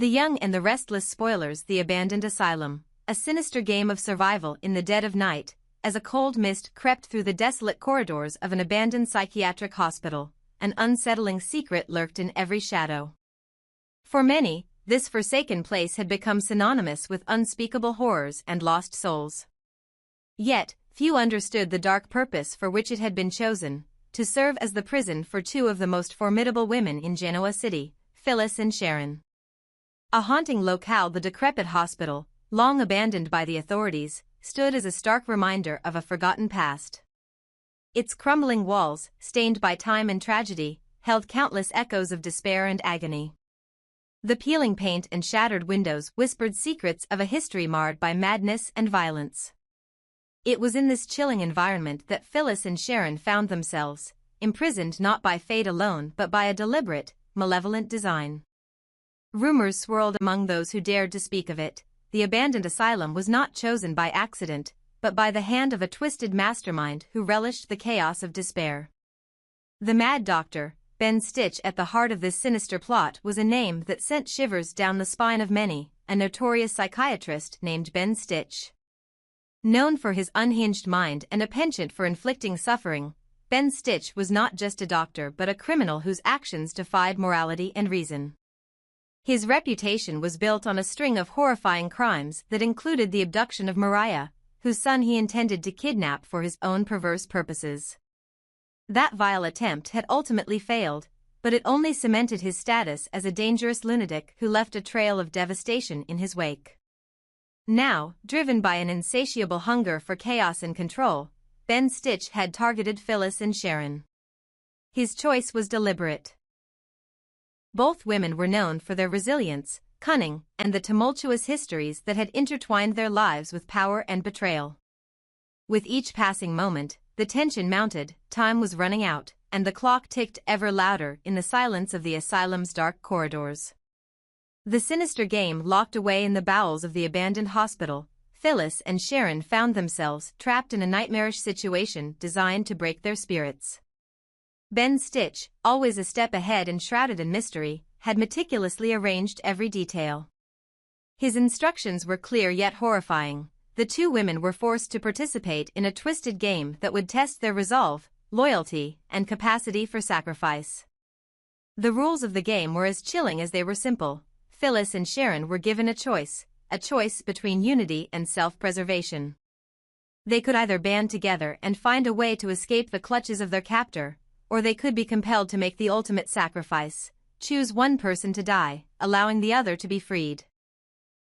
The Young and the Restless spoilers the abandoned asylum, a sinister game of survival in the dead of night, as a cold mist crept through the desolate corridors of an abandoned psychiatric hospital. An unsettling secret lurked in every shadow. For many, this forsaken place had become synonymous with unspeakable horrors and lost souls. Yet, few understood the dark purpose for which it had been chosen, to serve as the prison for two of the most formidable women in Genoa City, Phyllis and Sharon. A haunting locale, the decrepit hospital, long abandoned by the authorities, stood as a stark reminder of a forgotten past. Its crumbling walls, stained by time and tragedy, held countless echoes of despair and agony. The peeling paint and shattered windows whispered secrets of a history marred by madness and violence. It was in this chilling environment that Phyllis and Sharon found themselves, imprisoned not by fate alone but by a deliberate, malevolent design. Rumors swirled among those who dared to speak of it. The abandoned asylum was not chosen by accident, but by the hand of a twisted mastermind who relished the chaos of despair. The Mad Doctor, Ben Stitch, at the heart of this sinister plot, was a name that sent shivers down the spine of many, a notorious psychiatrist named Ben Stitch. Known for his unhinged mind and a penchant for inflicting suffering, Ben Stitch was not just a doctor but a criminal whose actions defied morality and reason. His reputation was built on a string of horrifying crimes that included the abduction of Mariah, whose son he intended to kidnap for his own perverse purposes. That vile attempt had ultimately failed, but it only cemented his status as a dangerous lunatic who left a trail of devastation in his wake. Now, driven by an insatiable hunger for chaos and control, Ben Stitch had targeted Phyllis and Sharon. His choice was deliberate. Both women were known for their resilience, cunning, and the tumultuous histories that had intertwined their lives with power and betrayal. With each passing moment, the tension mounted, time was running out, and the clock ticked ever louder in the silence of the asylum's dark corridors. The sinister game locked away in the bowels of the abandoned hospital. Phyllis and Sharon found themselves trapped in a nightmarish situation designed to break their spirits. Ben Stitch, always a step ahead and shrouded in mystery, had meticulously arranged every detail. His instructions were clear yet horrifying. The two women were forced to participate in a twisted game that would test their resolve, loyalty, and capacity for sacrifice. The rules of the game were as chilling as they were simple. Phyllis and Sharon were given a choice between unity and self-preservation. They could either band together and find a way to escape the clutches of their captor, or they could be compelled to make the ultimate sacrifice. Choose one person to die, allowing the other to be freed.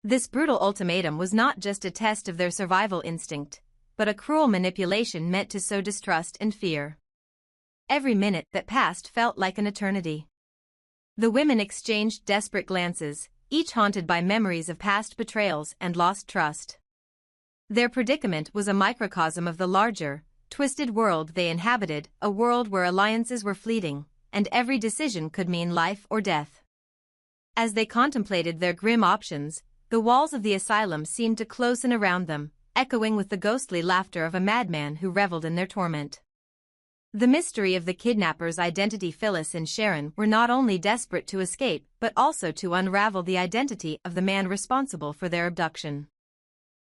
This brutal ultimatum was not just a test of their survival instinct, but a cruel manipulation meant to sow distrust and fear. Every minute that passed felt like an eternity. The women exchanged desperate glances, each haunted by memories of past betrayals and lost trust. Their predicament was a microcosm of the larger, twisted world they inhabited, a world where alliances were fleeting, and every decision could mean life or death. As they contemplated their grim options, the walls of the asylum seemed to close in around them, echoing with the ghostly laughter of a madman who reveled in their torment. The mystery of the kidnapper's identity. Phyllis and Sharon were not only desperate to escape but also to unravel the identity of the man responsible for their abduction.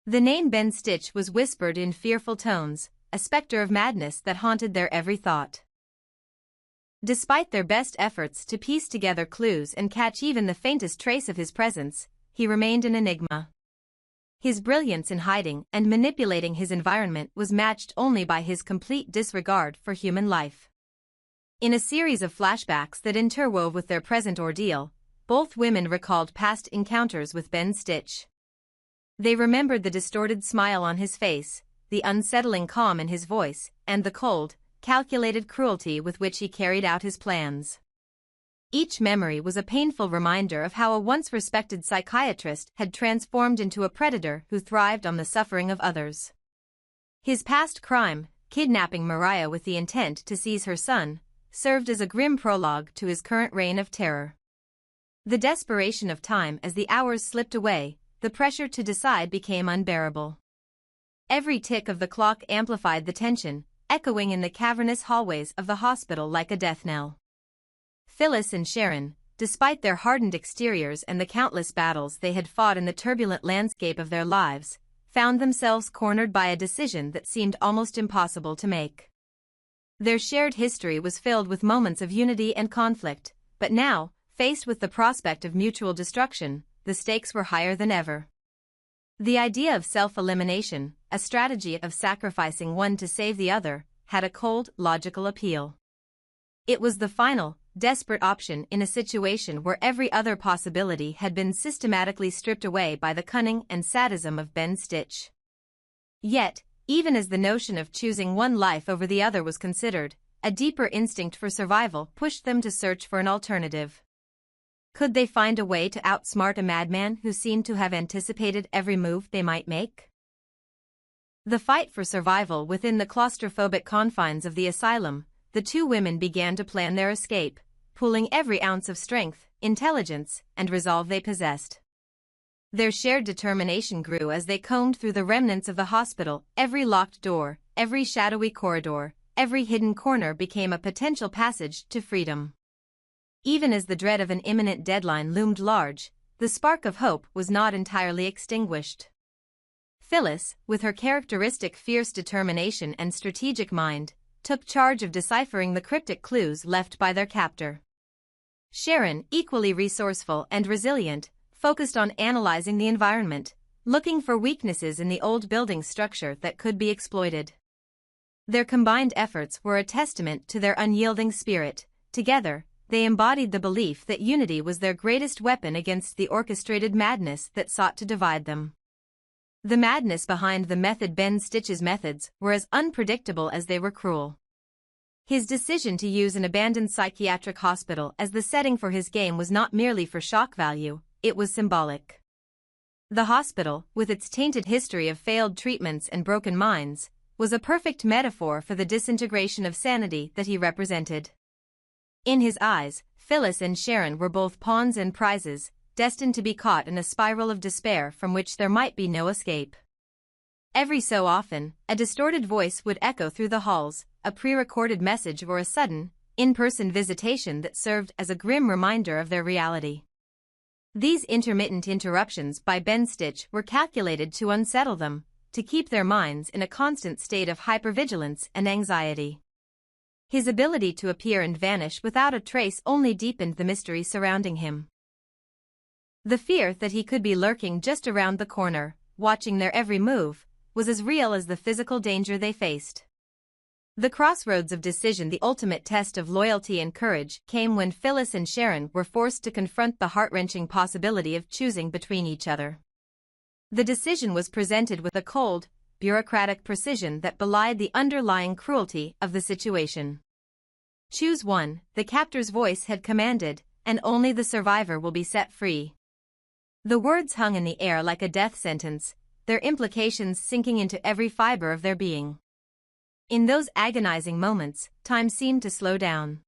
The name Ben Stitch was whispered in fearful tones, a specter of madness that haunted their every thought. Despite their best efforts to piece together clues and catch even the faintest trace of his presence, he remained an enigma. His brilliance in hiding and manipulating his environment was matched only by his complete disregard for human life. In a series of flashbacks that interwove with their present ordeal, both women recalled past encounters with Ben Stitch. They remembered the distorted smile on his face, the unsettling calm in his voice, and the cold, calculated cruelty with which he carried out his plans. Each memory was a painful reminder of how a once respected psychiatrist had transformed into a predator who thrived on the suffering of others. His past crime, kidnapping Mariah with the intent to seize her son, served as a grim prologue to his current reign of terror. The desperation of time as the hours slipped away, the pressure to decide became unbearable. Every tick of the clock amplified the tension, echoing in the cavernous hallways of the hospital like a death knell. Phyllis and Sharon, despite their hardened exteriors and the countless battles they had fought in the turbulent landscape of their lives, found themselves cornered by a decision that seemed almost impossible to make. Their shared history was filled with moments of unity and conflict, but now, faced with the prospect of mutual destruction, the stakes were higher than ever. The idea of self-elimination, a strategy of sacrificing one to save the other, had a cold, logical appeal. It was the final, desperate option in a situation where every other possibility had been systematically stripped away by the cunning and sadism of Ben Stitch. Yet, even as the notion of choosing one life over the other was considered, a deeper instinct for survival pushed them to search for an alternative. Could they find a way to outsmart a madman who seemed to have anticipated every move they might make? The fight for survival within the claustrophobic confines of the asylum, the two women began to plan their escape, pooling every ounce of strength, intelligence, and resolve they possessed. Their shared determination grew as they combed through the remnants of the hospital. Every locked door, every shadowy corridor, every hidden corner became a potential passage to freedom. Even as the dread of an imminent deadline loomed large, the spark of hope was not entirely extinguished. Phyllis, with her characteristic fierce determination and strategic mind, took charge of deciphering the cryptic clues left by their captor. Sharon, equally resourceful and resilient, focused on analyzing the environment, looking for weaknesses in the old building structure that could be exploited. Their combined efforts were a testament to their unyielding spirit. Together, they embodied the belief that unity was their greatest weapon against the orchestrated madness that sought to divide them. The madness behind the method Ben Stitch's methods were as unpredictable as they were cruel. His decision to use an abandoned psychiatric hospital as the setting for his game was not merely for shock value, it was symbolic. The hospital, with its tainted history of failed treatments and broken minds, was a perfect metaphor for the disintegration of sanity that he represented. In his eyes, Phyllis and Sharon were both pawns and prizes, destined to be caught in a spiral of despair from which there might be no escape. Every so often, a distorted voice would echo through the halls, a pre-recorded message or a sudden, in-person visitation that served as a grim reminder of their reality. These intermittent interruptions by Ben Stitch were calculated to unsettle them, to keep their minds in a constant state of hypervigilance and anxiety. His ability to appear and vanish without a trace only deepened the mystery surrounding him. The fear that he could be lurking just around the corner, watching their every move, was as real as the physical danger they faced. The crossroads of decision, the ultimate test of loyalty and courage, came when Phyllis and Sharon were forced to confront the heart-wrenching possibility of choosing between each other. The decision was presented with a cold, bureaucratic precision that belied the underlying cruelty of the situation. Choose one, the captor's voice had commanded, and only the survivor will be set free. The words hung in the air like a death sentence, their implications sinking into every fiber of their being. In those agonizing moments, time seemed to slow down.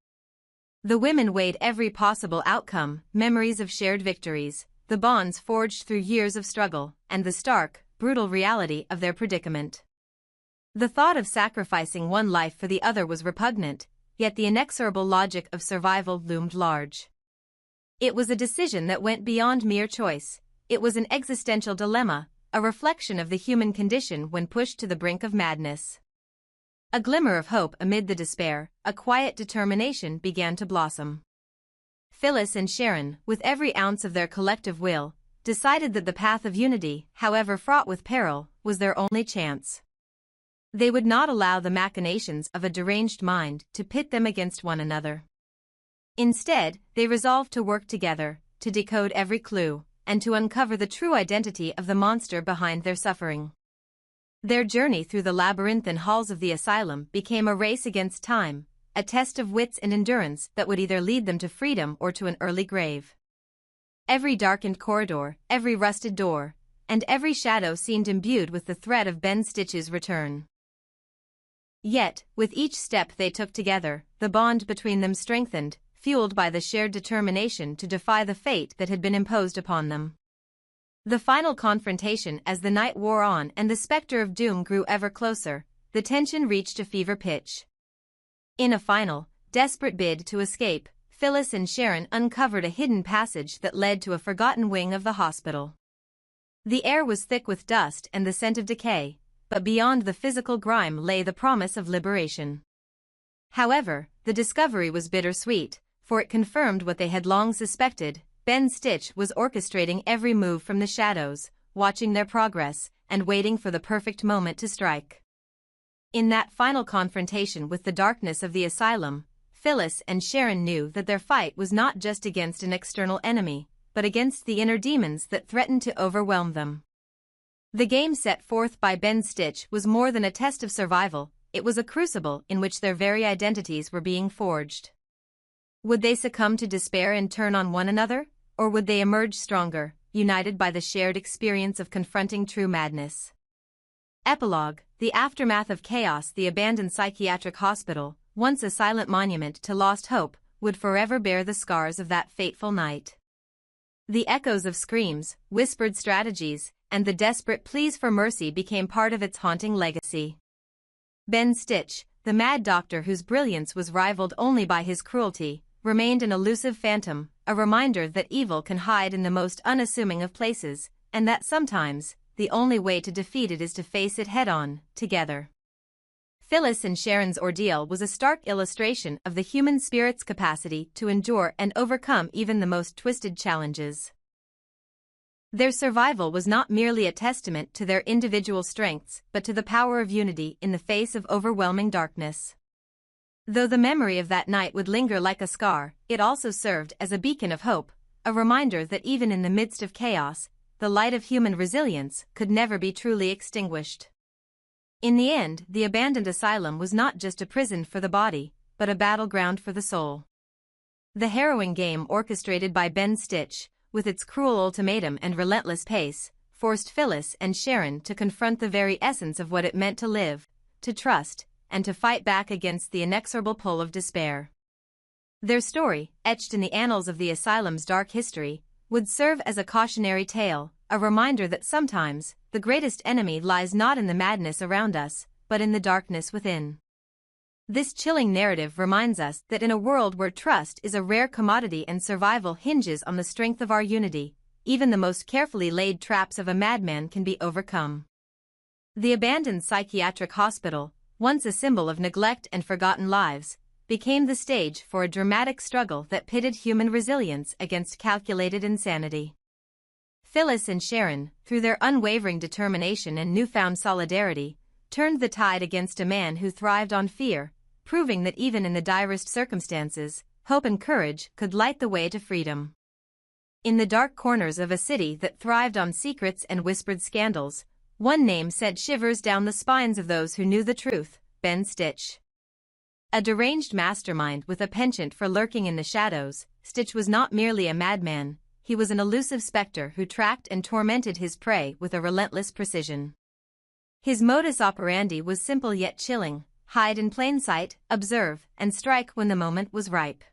The women weighed every possible outcome, memories of shared victories, the bonds forged through years of struggle, and the stark, brutal reality of their predicament. The thought of sacrificing one life for the other was repugnant, yet the inexorable logic of survival loomed large. It was a decision that went beyond mere choice. It was an existential dilemma, a reflection of the human condition when pushed to the brink of madness. A glimmer of hope amid the despair, a quiet determination began to blossom. Phyllis and Sharon, with every ounce of their collective will, decided that the path of unity, however fraught with peril, was their only chance. They would not allow the machinations of a deranged mind to pit them against one another. Instead, they resolved to work together, to decode every clue, and to uncover the true identity of the monster behind their suffering. Their journey through the labyrinthine halls of the asylum became a race against time, a test of wits and endurance that would either lead them to freedom or to an early grave. Every darkened corridor, every rusted door, and every shadow seemed imbued with the threat of Ben Stitch's return. Yet, with each step they took together, the bond between them strengthened, fueled by the shared determination to defy the fate that had been imposed upon them. The final confrontation, as the night wore on and the specter of doom grew ever closer, the tension reached a fever pitch. In a final, desperate bid to escape, Phyllis and Sharon uncovered a hidden passage that led to a forgotten wing of the hospital. The air was thick with dust and the scent of decay, but beyond the physical grime lay the promise of liberation. However, the discovery was bittersweet, for it confirmed what they had long suspected: Ben Stitch was orchestrating every move from the shadows, watching their progress, and waiting for the perfect moment to strike. In that final confrontation with the darkness of the asylum, Phyllis and Sharon knew that their fight was not just against an external enemy, but against the inner demons that threatened to overwhelm them. The game set forth by Ben Stitch was more than a test of survival, it was a crucible in which their very identities were being forged. Would they succumb to despair and turn on one another, or would they emerge stronger, united by the shared experience of confronting true madness? Epilogue: The aftermath of chaos. The abandoned psychiatric hospital, once a silent monument to lost hope, would forever bear the scars of that fateful night. The echoes of screams, whispered strategies, and the desperate pleas for mercy became part of its haunting legacy. Ben Stitch, the mad doctor whose brilliance was rivaled only by his cruelty, remained an elusive phantom, a reminder that evil can hide in the most unassuming of places, and that sometimes, the only way to defeat it is to face it head-on, together. Phyllis and Sharon's ordeal was a stark illustration of the human spirit's capacity to endure and overcome even the most twisted challenges. Their survival was not merely a testament to their individual strengths but to the power of unity in the face of overwhelming darkness. Though the memory of that night would linger like a scar, it also served as a beacon of hope, a reminder that even in the midst of chaos, the light of human resilience could never be truly extinguished. In the end, the abandoned asylum was not just a prison for the body, but a battleground for the soul. The harrowing game orchestrated by Ben Stitch, with its cruel ultimatum and relentless pace, forced Phyllis and Sharon to confront the very essence of what it meant to live, to trust, and to fight back against the inexorable pull of despair. Their story, etched in the annals of the asylum's dark history, would serve as a cautionary tale, a reminder that sometimes, the greatest enemy lies not in the madness around us, but in the darkness within. This chilling narrative reminds us that in a world where trust is a rare commodity and survival hinges on the strength of our unity, even the most carefully laid traps of a madman can be overcome. The abandoned psychiatric hospital, once a symbol of neglect and forgotten lives, became the stage for a dramatic struggle that pitted human resilience against calculated insanity. Phyllis and Sharon, through their unwavering determination and newfound solidarity, turned the tide against a man who thrived on fear, proving that even in the direst circumstances, hope and courage could light the way to freedom. In the dark corners of a city that thrived on secrets and whispered scandals, one name sent shivers down the spines of those who knew the truth: Ben Stitch. A deranged mastermind with a penchant for lurking in the shadows, Stitch was not merely a madman, he was an elusive specter who tracked and tormented his prey with a relentless precision. His modus operandi was simple yet chilling: hide in plain sight, observe, and strike when the moment was ripe.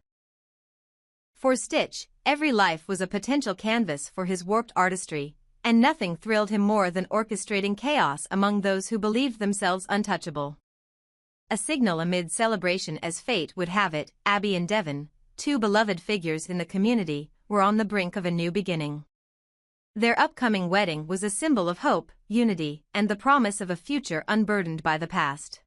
For Stitch, every life was a potential canvas for his warped artistry, and nothing thrilled him more than orchestrating chaos among those who believed themselves untouchable. A signal amid celebration as fate would have it, Abby and Devon, two beloved figures in the community, were on the brink of a new beginning. Their upcoming wedding was a symbol of hope, unity, and the promise of a future unburdened by the past.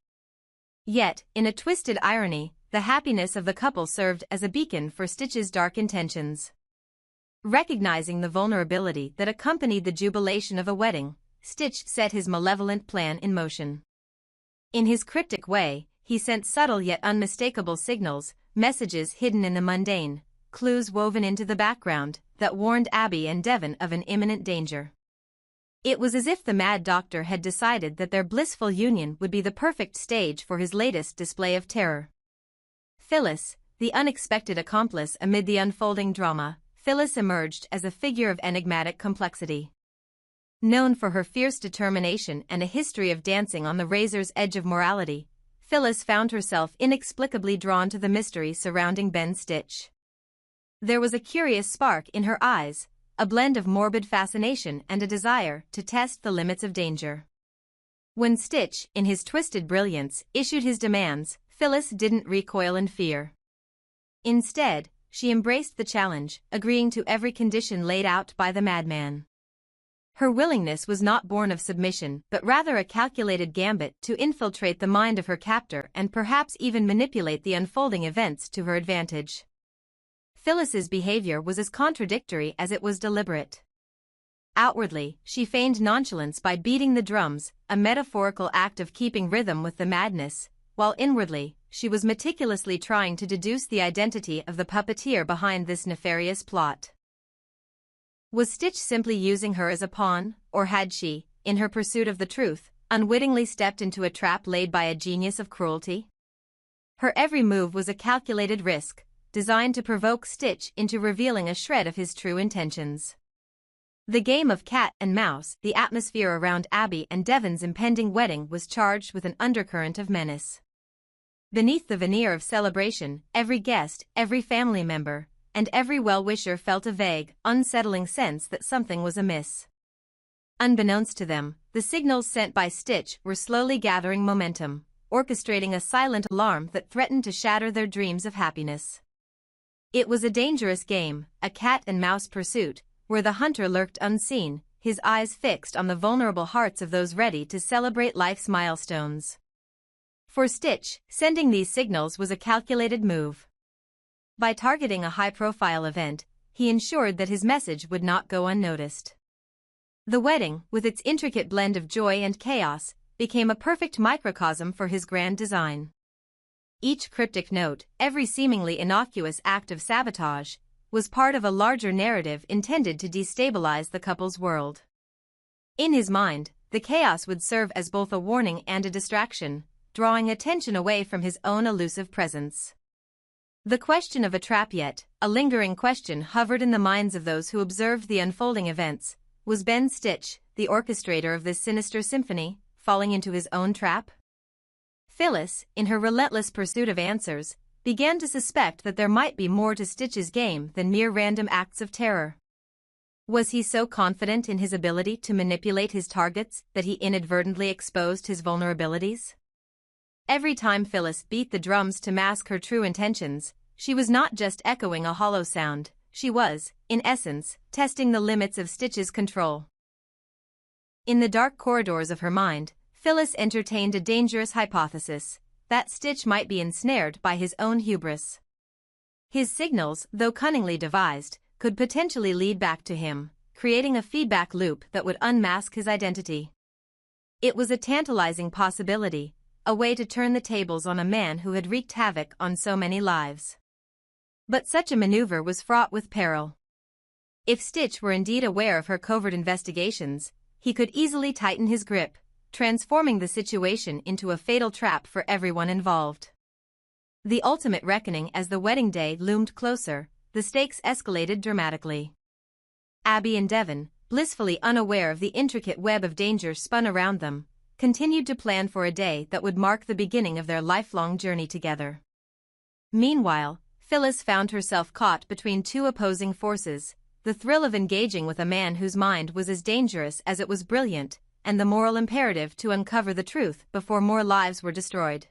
Yet, in a twisted irony, the happiness of the couple served as a beacon for Stitch's dark intentions. Recognizing the vulnerability that accompanied the jubilation of a wedding, Stitch set his malevolent plan in motion. In his cryptic way, he sent subtle yet unmistakable signals, messages hidden in the mundane, clues woven into the background, that warned Abby and Devon of an imminent danger. It was as if the mad doctor had decided that their blissful union would be the perfect stage for his latest display of terror. Phyllis, the unexpected accomplice amid the unfolding drama, Phyllis emerged as a figure of enigmatic complexity. Known for her fierce determination and a history of dancing on the razor's edge of morality, Phyllis found herself inexplicably drawn to the mystery surrounding Ben Stitch. There was a curious spark in her eyes, a blend of morbid fascination and a desire to test the limits of danger. When Stitch, in his twisted brilliance, issued his demands, Phyllis didn't recoil in fear. Instead, she embraced the challenge, agreeing to every condition laid out by the madman. Her willingness was not born of submission but rather a calculated gambit to infiltrate the mind of her captor and perhaps even manipulate the unfolding events to her advantage. Phyllis's behavior was as contradictory as it was deliberate. Outwardly, she feigned nonchalance by beating the drums, a metaphorical act of keeping rhythm with the madness, while inwardly, she was meticulously trying to deduce the identity of the puppeteer behind this nefarious plot. Was Stitch simply using her as a pawn, or had she, in her pursuit of the truth, unwittingly stepped into a trap laid by a genius of cruelty? Her every move was a calculated risk, designed to provoke Stitch into revealing a shred of his true intentions. The game of cat and mouse, the atmosphere around Abby and Devon's impending wedding was charged with an undercurrent of menace. Beneath the veneer of celebration, every guest, every family member, and every well-wisher felt a vague, unsettling sense that something was amiss. Unbeknownst to them, the signals sent by Stitch were slowly gathering momentum, orchestrating a silent alarm that threatened to shatter their dreams of happiness. It was a dangerous game, a cat-and-mouse pursuit, where the hunter lurked unseen, his eyes fixed on the vulnerable hearts of those ready to celebrate life's milestones. For Stitch, sending these signals was a calculated move. By targeting a high-profile event, he ensured that his message would not go unnoticed. The wedding, with its intricate blend of joy and chaos, became a perfect microcosm for his grand design. Each cryptic note, every seemingly innocuous act of sabotage, was part of a larger narrative intended to destabilize the couple's world. In his mind, the chaos would serve as both a warning and a distraction, drawing attention away from his own elusive presence. The question of a trap yet, a lingering question hovered in the minds of those who observed the unfolding events. Was Ben Stitch, the orchestrator of this sinister symphony, falling into his own trap? Phyllis, in her relentless pursuit of answers, began to suspect that there might be more to Stitch's game than mere random acts of terror. Was he so confident in his ability to manipulate his targets that he inadvertently exposed his vulnerabilities? Every time Phyllis beat the drums to mask her true intentions, she was not just echoing a hollow sound, she was, in essence, testing the limits of Stitch's control. In the dark corridors of her mind, Phyllis entertained a dangerous hypothesis, that Stitch might be ensnared by his own hubris. His signals, though cunningly devised, could potentially lead back to him, creating a feedback loop that would unmask his identity. It was a tantalizing possibility, a way to turn the tables on a man who had wreaked havoc on so many lives. But such a maneuver was fraught with peril. If Stitch were indeed aware of her covert investigations, he could easily tighten his grip, transforming the situation into a fatal trap for everyone involved. The ultimate reckoning. As the wedding day loomed closer, the stakes escalated dramatically. Abby and Devon, blissfully unaware of the intricate web of danger spun around them, continued to plan for a day that would mark the beginning of their lifelong journey together. Meanwhile, Phyllis found herself caught between two opposing forces, the thrill of engaging with a man whose mind was as dangerous as it was brilliant, and the moral imperative to uncover the truth before more lives were destroyed.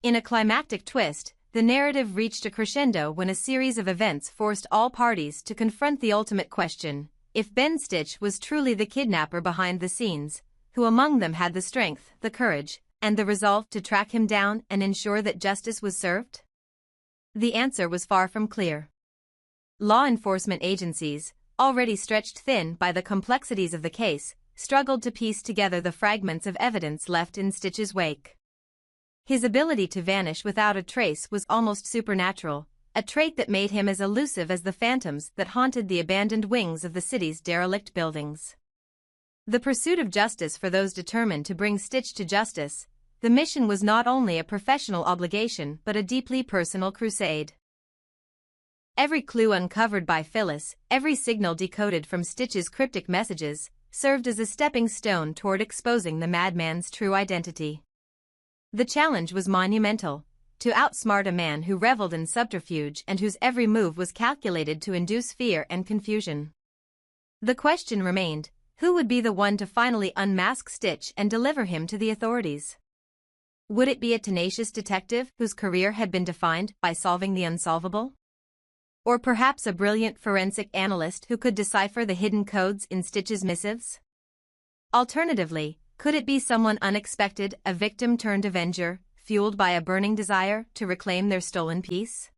In a climactic twist, the narrative reached a crescendo when a series of events forced all parties to confront the ultimate question: if Ben Stitch was truly the kidnapper behind the scenes, who among them had the strength, the courage, and the resolve to track him down and ensure that justice was served? The answer was far from clear. Law enforcement agencies, already stretched thin by the complexities of the case, struggled to piece together the fragments of evidence left in Stitch's wake. His ability to vanish without a trace was almost supernatural, a trait that made him as elusive as the phantoms that haunted the abandoned wings of the city's derelict buildings. The pursuit of justice for those determined to bring Stitch to justice, the mission was not only a professional obligation but a deeply personal crusade. Every clue uncovered by Phyllis, every signal decoded from Stitch's cryptic messages, served as a stepping stone toward exposing the madman's true identity. The challenge was monumental: to outsmart a man who reveled in subterfuge and whose every move was calculated to induce fear and confusion. The question remained: who would be the one to finally unmask Stitch and deliver him to the authorities? Would it be a tenacious detective whose career had been defined by solving the unsolvable? Or perhaps a brilliant forensic analyst who could decipher the hidden codes in Stitch's missives? Alternatively, could it be someone unexpected, a victim turned avenger, fueled by a burning desire to reclaim their stolen piece?